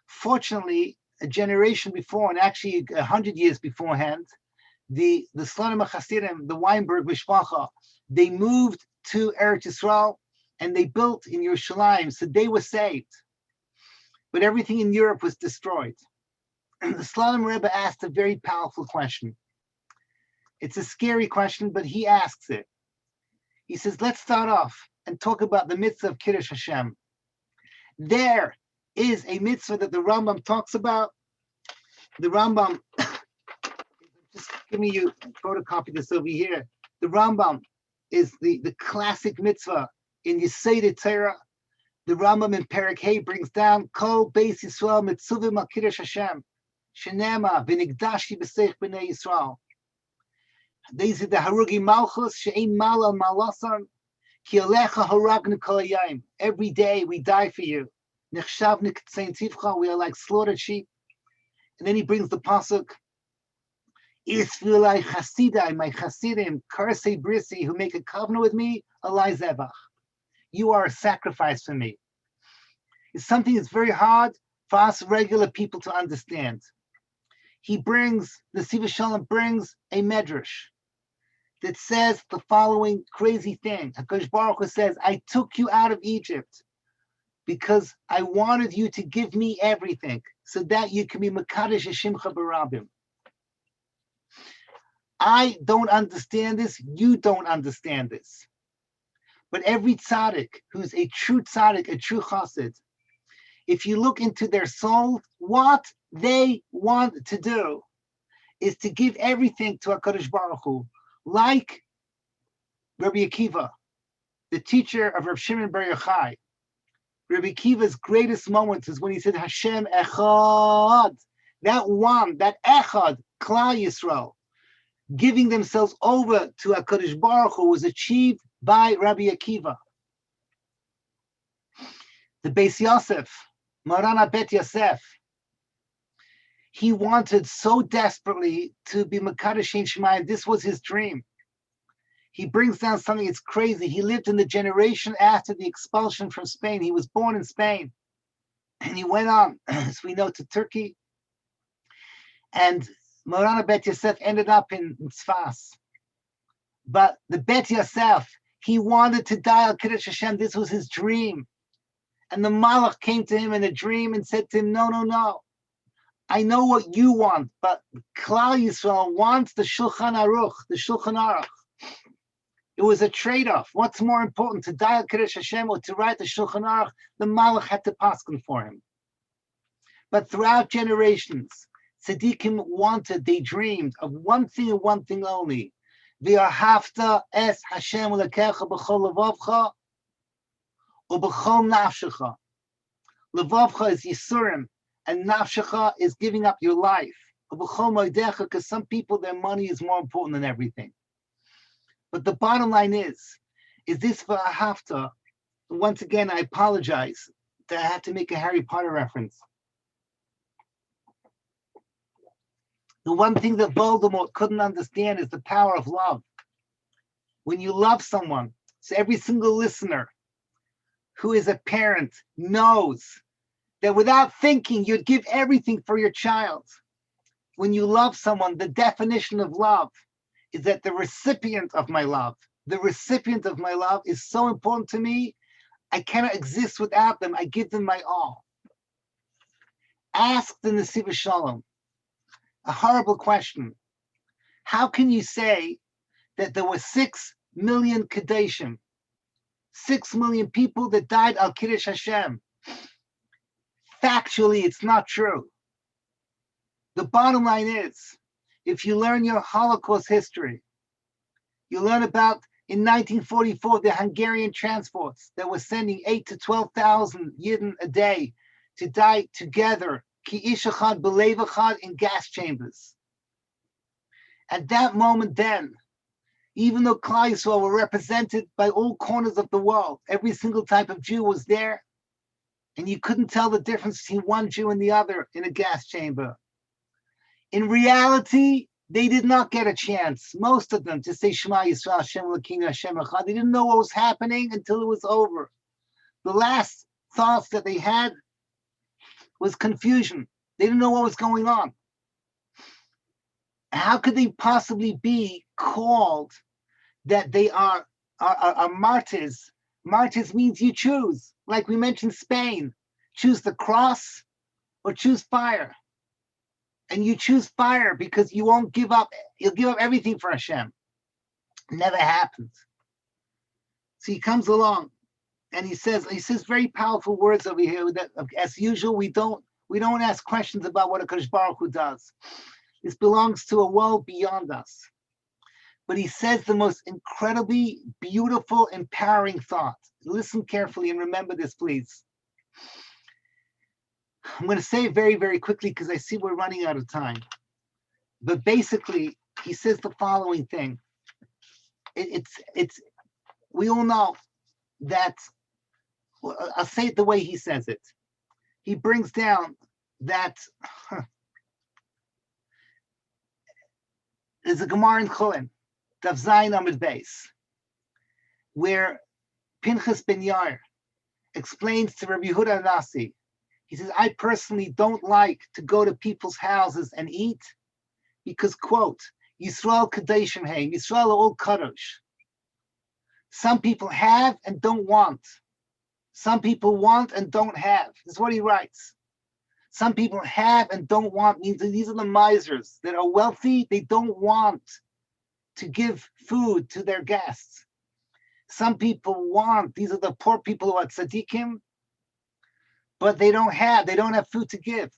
Fortunately, a generation before, and actually 100 years beforehand, the Slonim Hasidim, the Weinberg Mishpacha, they moved to Eretz Yisrael and they built in Yerushalayim, so they were saved. But everything in Europe was destroyed. And the Slonim Rebbe asked a very powerful question. It's a scary question, but he asks it. He says, let's start off and talk about the mitzvah of Kiddush Hashem. There is a mitzvah that the Rambam talks about. The Rambam, just give me you photocopy this over here. The Rambam is the classic mitzvah in Yesod Torah. The Rambam in Perek Hey brings down Kol Beis Yisrael Mitzuvim Al Kiddush Hashem Shenema V'Nigdashi B'Seich B'nei Yisrael. These are the Harugi Malchus She'ein Mal Al Malasan Ki Alecha Haragnu Kol Hayayim. Every day we die for you. Nechshavnu K'tzein Tivcha. We are like slaughtered sheep. And then he brings the pasuk. Isfilai Chasidai, my Chasidim, Karsei Brisi, who make a covenant with me, Alai Zevach. You are a sacrifice for me. It's something that's very hard for us regular people to understand. He brings, the Siva Shalom brings a medrash that says the following crazy thing. HaKadosh Baruch Hu says, I took you out of Egypt because I wanted you to give me everything so that you can be Mekadesh Hashimcha Barabim. I don't understand this. You don't understand this. But every tzaddik who's a true tzaddik, a true chassid, if you look into their soul, what they want to do is to give everything to HaKadosh Baruch Hu, like Rabbi Akiva, the teacher of Rav Shimon Bar Yochai. Rabbi Akiva's greatest moment is when he said, Hashem Echad, that one, that Echad, Klal Yisrael, giving themselves over to HaKadosh Baruch Hu was achieved by Rabbi Akiva. The Beis Yosef, Marana Bet Yosef, he wanted so desperately to be Mekadesh Shemayim. This was his dream. He brings down something that's crazy. He lived in the generation after the expulsion from Spain. He was born in Spain. And he went on, as we know, to Turkey. And Marana Bet Yosef ended up in Tzfas. But the Bet Yosef, he wanted to die al Kiddush Hashem. This was his dream. And the Malach came to him in a dream and said to him, no, no, no. I know what you want, but Klal Yisrael wants the Shulchan Aruch, the Shulchan Aruch. It was a trade-off. What's more important, to die al Kiddush Hashem or to write the Shulchan Aruch? The Malach had to paskin for him. But throughout generations, Tzaddikim wanted, they dreamed of one thing and one thing only. V'ahavta es Hashem Elokecha b'chol levavcha u'b'chol nafshecha. Levavcha is Yisurim, and nafshecha is giving up your life. U'b'chol moedecha, because some people, their money is more important than everything. But the bottom line is this v'ahavta? Once again, I apologize that I have to make a Harry Potter reference. The one thing that Voldemort couldn't understand is the power of love. When you love someone, so every single listener who is a parent knows that without thinking, you'd give everything for your child. When you love someone, the definition of love is that the recipient of my love is so important to me, I cannot exist without them. I give them my all. Ask the Nesiv Shalom a horrible question. How can you say that there were 6 million kedoshim, 6 million people that died al Kiddush Hashem? Factually, it's not true. The bottom line is, if you learn your Holocaust history, you learn about in 1944 the Hungarian transports that were sending 8,000 to 12,000 Yidden a day to die together, ki ish echad b'lev echad, in gas chambers. At that moment then, even though Klal Yisrael were represented by all corners of the world, every single type of Jew was there, and you couldn't tell the difference between one Jew and the other in a gas chamber. In reality, they did not get a chance, most of them, to say Shema Yisrael Hashem Elokeinu Hashem Echad. They didn't know what was happening until it was over. The last thoughts that they had was confusion. They didn't know what was going on. How could they possibly be called that they are martyrs? Martyrs means you choose. Like we mentioned Spain, choose the cross or choose fire. And you choose fire because you won't give up. You'll give up everything for Hashem. Never happens. So he comes along and he says very powerful words over here that, as usual, we don't ask questions about what HaKadosh Baruch Hu does. This belongs to a world beyond us. but he says the most incredibly beautiful, empowering thought. Listen carefully and remember this, please. I'm going to say it very, very quickly because I see we're running out of time. But basically, he says the following thing. We all know that, I'll say it the way he says it. He brings down that there's a Gemara in Chulin, Daf Zayin Amud Beis, where Pinchas ben Yair explains to Rabbi Yehuda Nasi. He says, I personally don't like to go to people's houses and eat because, quote, Yisrael kedoshim heim, Yisrael are all kadosh. Some people have and don't want. Some people want and don't have. This is what he writes. Some people have and don't want, means that these are the misers that are wealthy. They don't want to give food to their guests. Some people want, these are the poor people who are tzaddikim, but they don't have food to give.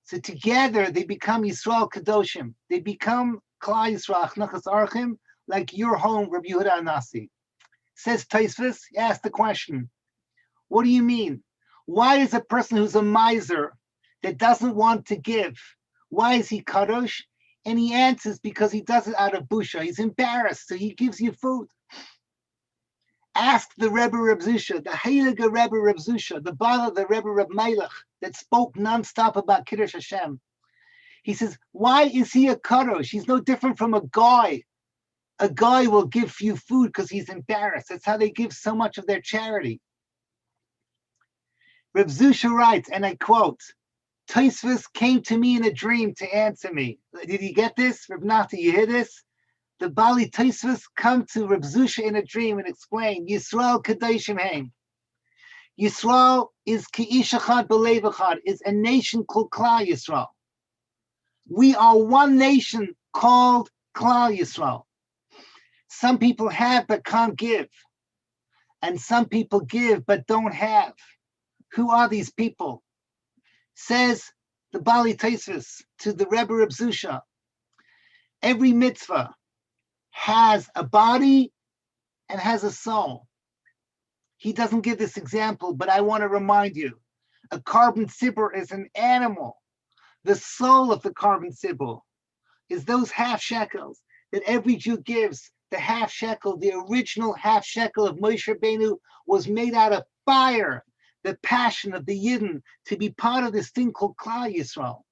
So together they become Yisrael kedoshim. They become Klal Yisrael, Achnachas Archim, like your home, Rabbi Yehuda Nasi. Says Tosfos, he asked the question, what do you mean? Why is a person who's a miser that doesn't want to give, why is he kadosh? And he answers, because he does it out of busha. He's embarrassed, so he gives you food. Ask the Rebbe Reb Zusha, the Heilige Rebbe Reb Zusha, the Bala, the Rebbe Reb Melech, that spoke nonstop about Kiddush Hashem. He says, why is he a kadosh? He's no different from a guy. A guy will give you food because he's embarrassed. That's how they give so much of their charity. Reb Zusha writes, and I quote, Tosfos came to me in a dream to answer me. Did you get this? Reb Nati, you hear this? The Bali Tosfos come to Reb Zusha in a dream and explain, Yisrael kedoshim heim. Yisrael is Ki'ish Echad B'Lev Echad, is a nation called Klal Yisrael. We are one nation called Klal Yisrael. Some people have but can't give. And some people give but don't have. Who are these people? Says the Bali Tosfos to the Rebbe Reb Zusha, every mitzvah has a body and has a soul. He doesn't give this example, but I want to remind you, a carbon sibur is an animal. The soul of the carbon sibur is those half shekels that every Jew gives. The half shekel, the original half shekel of Moshe Rabbeinu was made out of fire, the passion of the Yidden to be part of this thing called Klal Yisrael.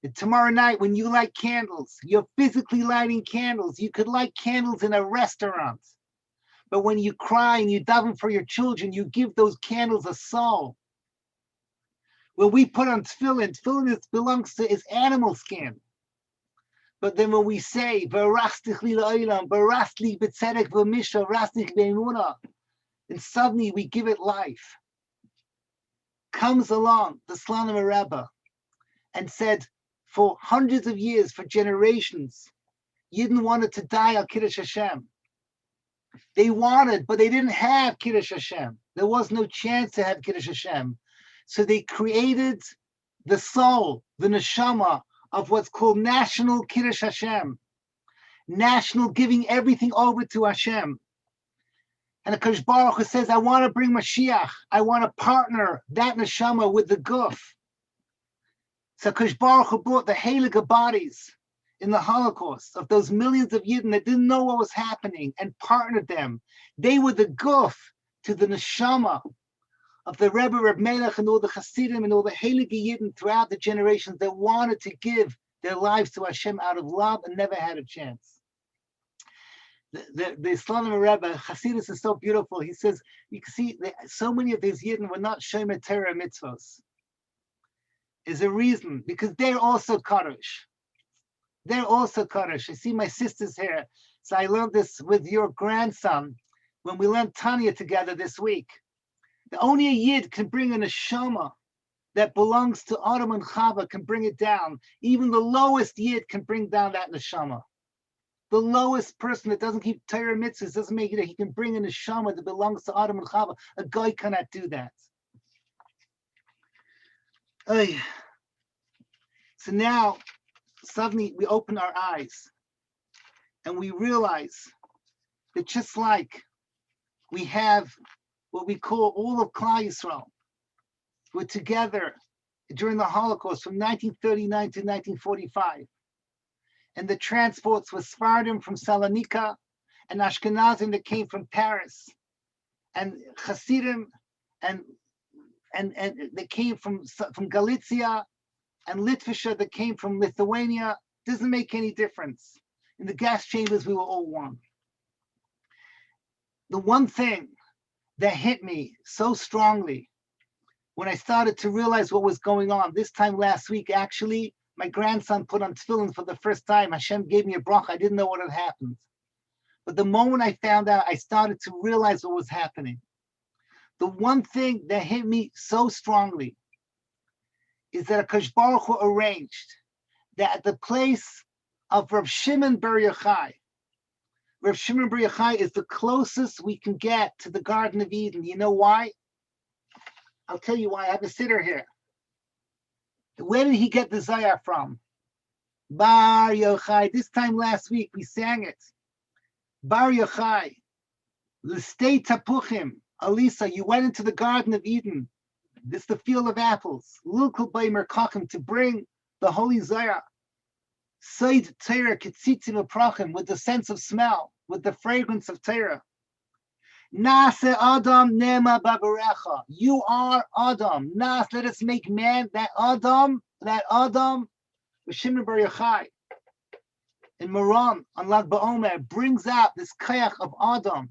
And tomorrow night, when you light candles, you're physically lighting candles. You could light candles in a restaurant. But when you cry and you daven for your children, you give those candles a soul. When we put on tefillin, belongs to is animal skin. But then when we say, V'arastich li la'olam, v'arastlich b'tzedek v'misha, v'arastlich b'emunah, and suddenly we give it life. Comes along the Slonim Rebbe and said, for hundreds of years, for generations, Yidden wanted to die al Kiddush Hashem. They wanted, but they didn't have Kiddush Hashem. There was no chance to have Kiddush Hashem. So they created the soul, the neshama, of what's called national Kiddush Hashem. National giving everything over to Hashem. And HaKadosh Baruch Hu says, I want to bring Mashiach. I want to partner that neshama with the guf. So HaKadosh Baruch Hu brought the heilige bodies in the Holocaust of those millions of Yidden that didn't know what was happening and partnered them. They were the guf to the neshama of the Rebbe, Reb Melech, and all the Hasidim and all the heilige Yidden throughout the generations that wanted to give their lives to Hashem out of love and never had a chance. The Slonim Rebbe, Hasidus is so beautiful. He says, you can see that so many of these Yidden were not Shomer Torah mitzvos. Is a reason, because they're also Kadosh. They're also Kadosh. I see my sisters here. So I learned this with your grandson when we learned Tanya together this week. The only a Yid can bring a neshama that belongs to Olam and Haba, can bring it down. Even the lowest Yid can bring down that neshama. The lowest person that doesn't keep Torah mitzvahs doesn't make it that he can bring a neshama that belongs to Olam and Haba. A guy cannot do that. So now, suddenly we open our eyes. and we realize that just like we have what we call all of Klal Yisrael, were together during the Holocaust from 1939 to 1945. And the transports were Sephardim from Salonika and Ashkenazim that came from Paris, and Hasidim and that came from Galicia, and Litvisha that came from Lithuania. Doesn't make any difference. In the gas chambers, we were all one. The one thing that hit me so strongly when I started to realize what was going on, this time last week, actually, my grandson put on tefillin for the first time. Hashem gave me a bracha. I didn't know what had happened. But the moment I found out, I started to realize what was happening. The one thing that hit me so strongly is that HaKadosh Baruch Hu arranged that at the place of Rav Shimon Bar Yochai, Rav Shimon Bar Yochai is the closest we can get to the Garden of Eden. You know why? I'll tell you why. I have a sitter here. Where did he get the Zayar from? Bar Yochai. This time last week we sang it. Bar Yochai. L'stei tapuchim. Alisa, you went into the Garden of Eden. This is the field of apples. Lukul bay merkachim, to bring the holy Zayar. Seid Torah ketzitzim aprachim, with the sense of smell, with the fragrance of Torah. Nase Adam nema babarecha. You are Adam. Nas, let us make man. That Adam, Shimon Bar Yochai in Meron on Lag BaOmer brings out this kayach of Adam,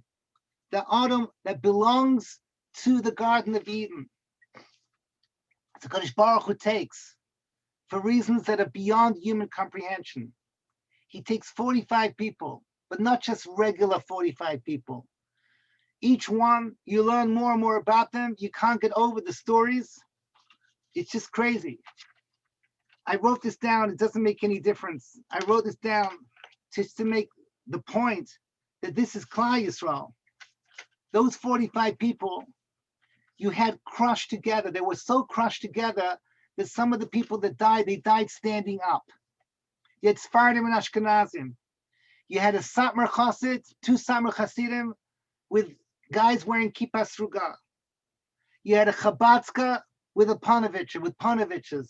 the Adam that belongs to the Garden of Eden. It's a HaKadosh Baruch Hu takes, for reasons that are beyond human comprehension. He takes 45 people, but not just regular 45 people. Each one, you learn more and more about them. You can't get over the stories. It's just crazy. I wrote this down. It doesn't make any difference. I wrote this down just to make the point that this is Klal Yisrael. Those 45 people you had crushed together. They were so crushed together that some of the people that died, they died standing up. You had Sephardim and Ashkenazim. You had a Satmar Chassid, 2 Satmar Chassidim with guys wearing kippah sruga. You had a Chabadska with a Panovitcher, with Panoviches.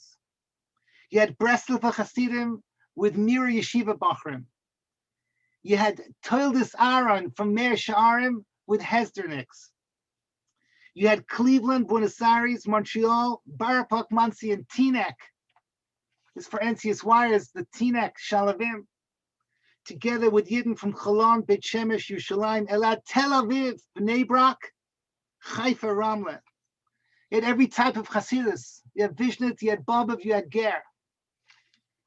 You had Breslov Chassidim with Mira Yeshiva Bachrim. You had Toildes Aaron from Meir Sha'arim with Hesderniks. You had Cleveland, Buenos Aires, Montreal, Barapak, Muncie, and Teaneck. This for NCS Wires, the Teaneck Shalavim. Together with Yidden from Cholon, Beit Shemesh, Yerushalayim, Elad, Tel Aviv, Bnei Brak, Haifa, Ramle. You had every type of Hasidus. You had Vishnit, you had Bobov, you had Ger.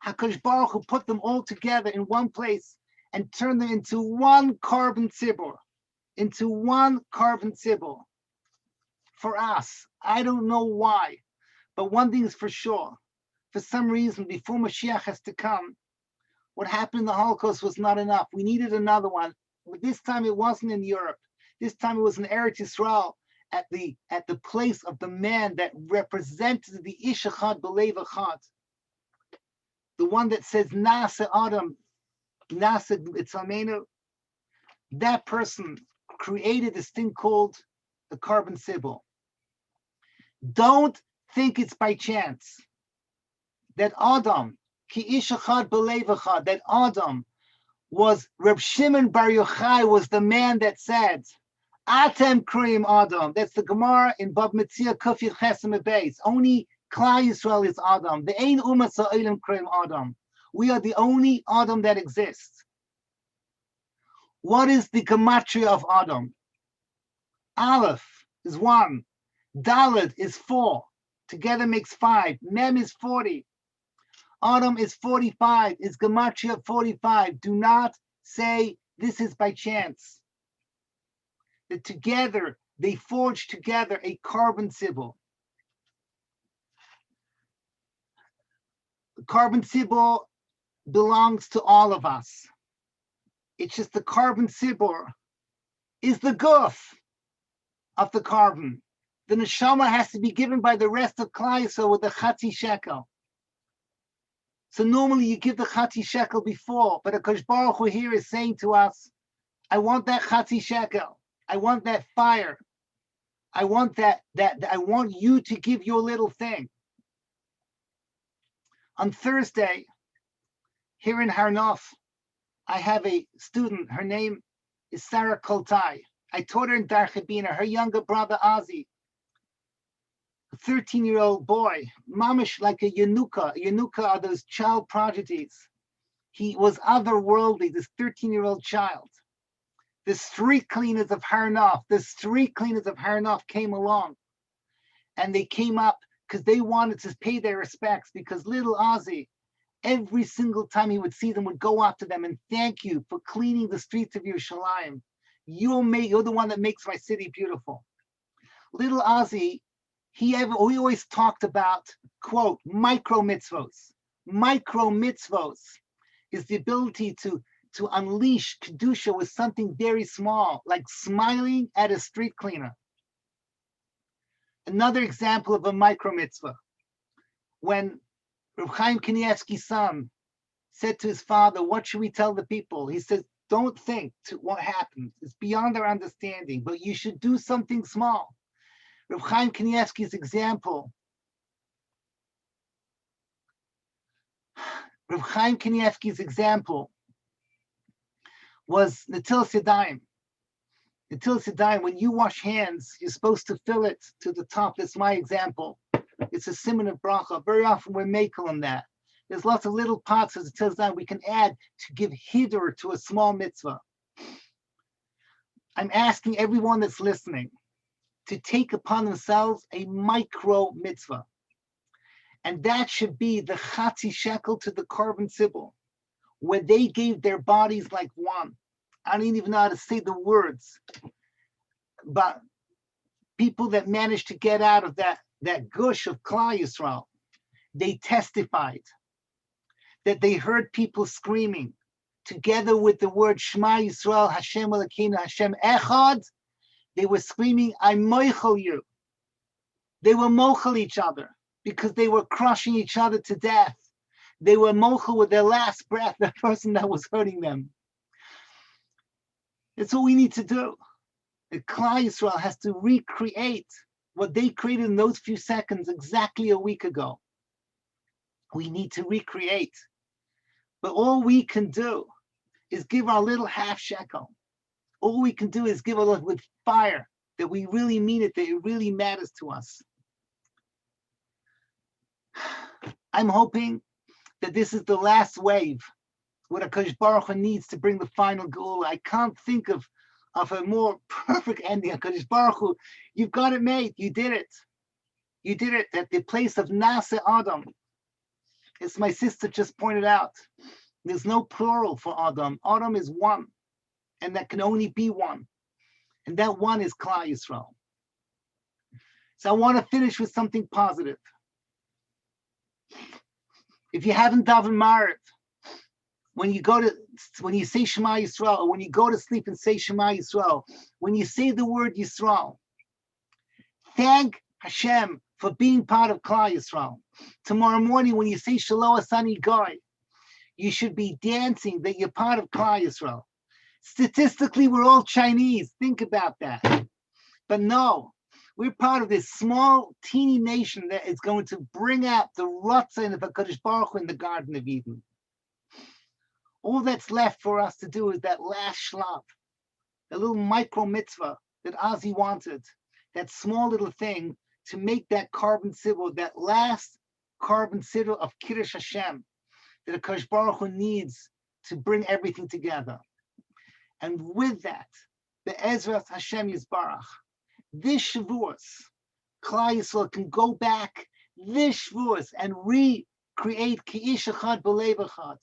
HaKadosh Baruch Hu put them all together in one place and turned them into one carbon tzibur. Into one carbon tzibur. For us, I don't know why, but one thing is for sure. For some reason, before Mashiach has to come, what happened in the Holocaust was not enough. We needed another one. But this time it wasn't in Europe. This time it was in Eretz Yisrael, at the place of the man that represented the Ish Echad B'Lev Echad. The one that says Nase Adam, Nase Itzalmenu. That person created this thing called the carbon symbol. Don't think it's by chance that Adam, Ki Ish Echad B'Lev Echad, that Adam was, Reb Shimon Bar Yochai was the man that said, Atem Kriyim Adam. That's the Gemara in Bab Metzia Kuf Yud Chesem Beis. Only Klal Yisrael is Adam. The Ein Umas Ha'olam Kriyim Adam. We are the only Adam that exists. What is the gematria of Adam? Aleph is 1. Dalet is 4. Together makes 5. Mem is 40. Adam is 45. Is gematria 45. Do not say this is by chance. That together they forged together a carbon symbol. The carbon symbol belongs to all of us. It's just the carbon symbol is the guf of the carbon. The neshama has to be given by the rest of Klal Yisrael with the chatzi shekel. So normally you give the Chatzi shekel before, but HaKadosh Baruch Hu here is saying to us, I want that Chatzi shekel. I want that fire. I want I want you to give your little thing. On Thursday, here in Har Nof, I have a student. Her name is Sarah Koltai. I taught her in Dar Chabina. Her younger brother, Ozzy, a 13-year-old boy, mamish like a Yanuka. Yanuka are those child prodigies. He was otherworldly, this 13-year-old child. The street cleaners of Har Nof came along, and they came up because they wanted to pay their respects, because little Ozzy, every single time he would see them, would go up to them and thank you for cleaning the streets of Yerushalayim. You're the one that makes my city beautiful. Little Ozzy, he always talked about, quote, micro mitzvos. Micro mitzvos is the ability to unleash kedusha with something very small, like smiling at a street cleaner. Another example of a micro mitzvah, when Reb Chaim Kanievsky's son said to his father, what should we tell the people? He says, don't think to what happens. It's beyond our understanding, but you should do something small. Reb Chaim Kanievsky's example, was Netilas Yadayim. Netilas Yadayim, when you wash hands, you're supposed to fill it to the top. That's my example. It's a siman of bracha. Very often we're making on that. There's lots of little pots as it tells that we can add to give hidur to a small mitzvah. I'm asking everyone that's listening to take upon themselves a micro mitzvah. And that should be the Chatzi shekel to the carbon sybil, where they gave their bodies like one. I don't even know how to say the words, but people that managed to get out of that gush of Klal Yisrael, they testified that they heard people screaming together with the word Shema Yisrael, Hashem Elokeinu, Hashem Echad. They were screaming, I moichel you. They were mochel each other because they were crushing each other to death. They were mochel with their last breath, the person that was hurting them. That's what we need to do. The Klal Yisrael has to recreate what they created in those few seconds exactly a week ago. We need to recreate. But all we can do is give our little half shekel. All we can do is give a little with fire, that we really mean it, that it really matters to us. I'm hoping that this is the last wave, what HaKadosh Baruch Hu needs to bring the final goal. I can't think of a more perfect ending. HaKadosh Baruch Hu, you've got it made. You did it. You did it at the place of Nase Adam. As my sister just pointed out, there's no plural for Adam. Adam is one, and that can only be one. And that one is Klal Yisrael. So I want to finish with something positive. If you haven't davened Maariv, when you say Shema Yisrael, or when you go to sleep and say Shema Yisrael, when you say the word Yisrael, thank Hashem for being part of Klal Yisrael. Tomorrow morning, when you say Shalom Asani Goy, you should be dancing that you're part of Klal Yisrael. Statistically, we're all Chinese. Think about that. But no, we're part of this small, teeny nation that is going to bring out the Ratzon of HaKadosh Baruch Hu in the Garden of Eden. All that's left for us to do is that last shlab, the little micro mitzvah that Ozzy wanted, that small little thing to make that carbon symbol, that last carbon symbol of Kiddush Hashem, that HaKadosh Baruch Hu needs to bring everything together. And with that, the Ezras Hashem Yisbarach, this Shavuos, Klal Yisrael can go back this Shavuos and recreate Ki'ish Echad B'Lev Echad.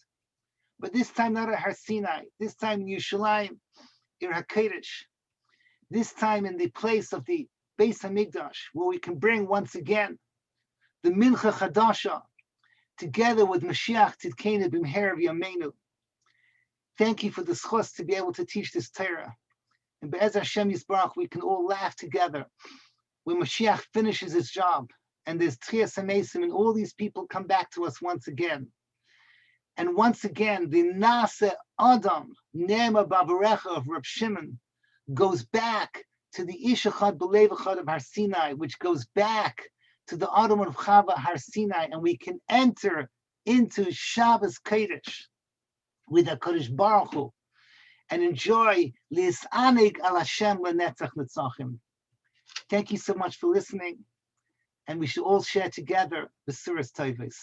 But this time not at SInai, this time in Yerushalayim, Ir HaKodesh, this time in the place of the Beis HaMikdash, where we can bring once again the Mincha Chadasha together with Mashiach Tzidkenu B'Mher V'Yameinu. Thank you for the schos to be able to teach this Torah. And Be'ez Hashem Yisbarach, we can all laugh together when Mashiach finishes his job and there's Tchias HaMesim and all these people come back to us once again. And once again, the Nase Adam, Nema Babarecha of Reb Shimon, goes back to the Echad B'Lev Echad of Har Sinai, which goes back to the Adam of Haba Har Sinai, and we can enter into Shabbos Kodesh with a Kodesh Baruch Hu and enjoy Li'is'anig al Hashem L'netzach Netzachim. Thank you so much for listening, and we should all share together the Suras Tovos.